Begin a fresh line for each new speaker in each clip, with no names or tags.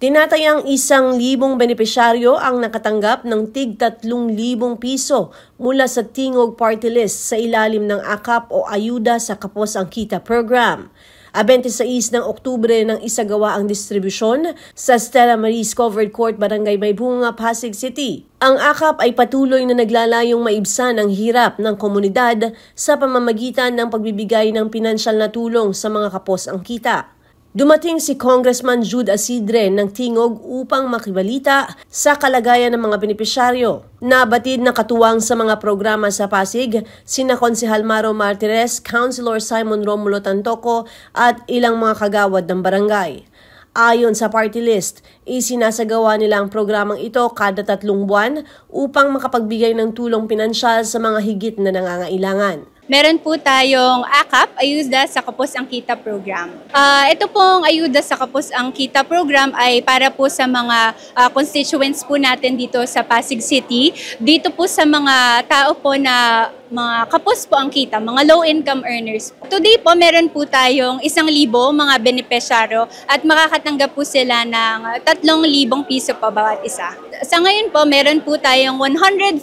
Tinatayang 1,000 benepisyaryo ang nakatanggap ng tig 3,000 piso mula sa Tingog Party List sa ilalim ng AKAP o Ayuda sa Kapos ang Kita program. 26 ng Oktubre nang isagawa ang distribusyon sa Stella Maris Covered Court, Barangay Maybunga, Pasig City. Ang AKAP ay patuloy na naglalayong maibsan ang hirap ng komunidad sa pamamagitan ng pagbibigay ng pinansyal na tulong sa mga kapos ang kita. Dumating si Congressman Jude Asidre ng Tingog upang makibalita sa kalagayan ng mga benepisyaryo. Nabatid na katuwang sa mga programa sa Pasig, sina Konsehal Maro Martires, Councilor Simon Romulo Tantoco at ilang mga kagawad ng barangay. Ayon sa party list, isinasagawa nila ang programang ito kada 3 buwan upang makapagbigay ng tulong pinansyal sa mga higit na nangangailangan.
Meron po tayong AKAP, Ayuda sa Kapos ang Kita program. Ito pong Ayuda sa Kapos ang Kita program ay para po sa mga constituents po natin dito sa Pasig City. Dito po sa mga tao po na mga kapos po ang kita, mga low-income earners. Today po, meron po tayong 1,000 mga benepisyaryo at makakatanggap po sila ng 3,000 piso pa bawat isa. Sa ngayon po, meron po tayong 145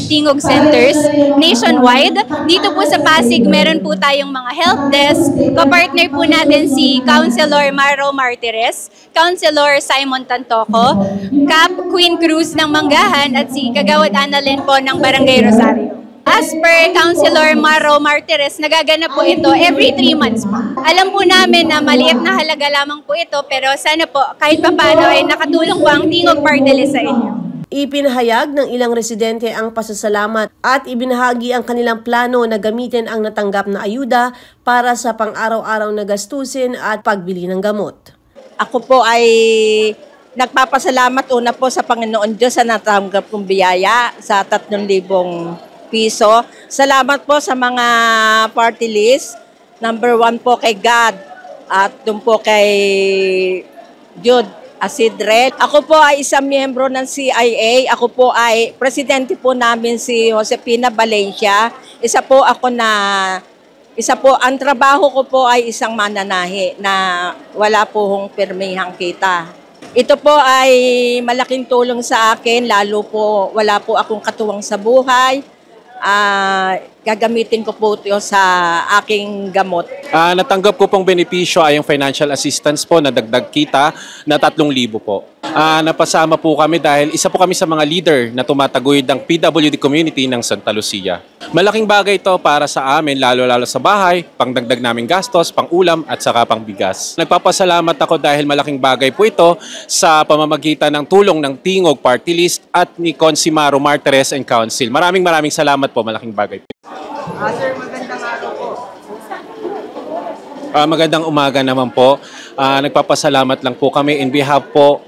Tingog centers nationwide. Dito po sa Pasig, meron po tayong mga help desk. Kapartner po natin si Councilor Maro Martires, Councilor Simon Tantoco, Cap Queen Cruz ng Manggahan at si Kagawad Annalyn po ng Barangay Rosario. As per Councilor Maro Martires, nagaganap po ito every 3 months po. Alam po namin na maliit na halaga lamang po ito, pero sana po kahit papaano ay nakatulong po ang Tingog Party List sa inyo.
Ipinahayag ng ilang residente ang pasasalamat at ibinahagi ang kanilang plano na gamitin ang natanggap na ayuda para sa pang-araw-araw na gastusin at pagbili ng gamot.
Ako po ay nagpapasalamat una po sa Panginoon Diyos sa natanggap kong biyaya sa 3,000 piso. Salamat po sa mga party list. Number 1 po kay God at doon po kay Jude Asidre. Ako po ay isang miyembro ng CIA. Ako po ay presidente po namin si Josefina Valencia. Isa po, ang trabaho ko po ay isang mananahi na wala po hong pirmihang kita. Ito po ay malaking tulong sa akin, lalo po wala po akong katuwang sa buhay. Gagamitin ko po ito sa aking gamot.
Natanggap ko pong benepisyo ay yung financial assistance po na dagdag kita na 3,000 po. Napasama po kami dahil isa po kami sa mga leader na tumataguyod ng PWD community ng Santa Lucia. Malaking bagay ito para sa amin, lalo-lalo sa bahay, pangdagdag naming gastos, pang-ulam at saka pang-bigas. Nagpapasalamat ako dahil malaking bagay po ito sa pamamagitan ng tulong ng Tingog Party List at ni Consi Maro Martires and Council. Maraming salamat po, malaking bagay po.
Sir, magandang araw po.
Magandang umaga naman po. Nagpapasalamat lang po kami in behalf po.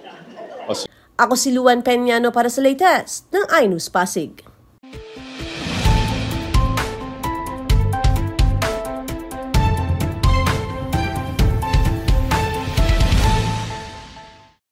Ako si Luan Peñano para sa latest ng iNews Pasig.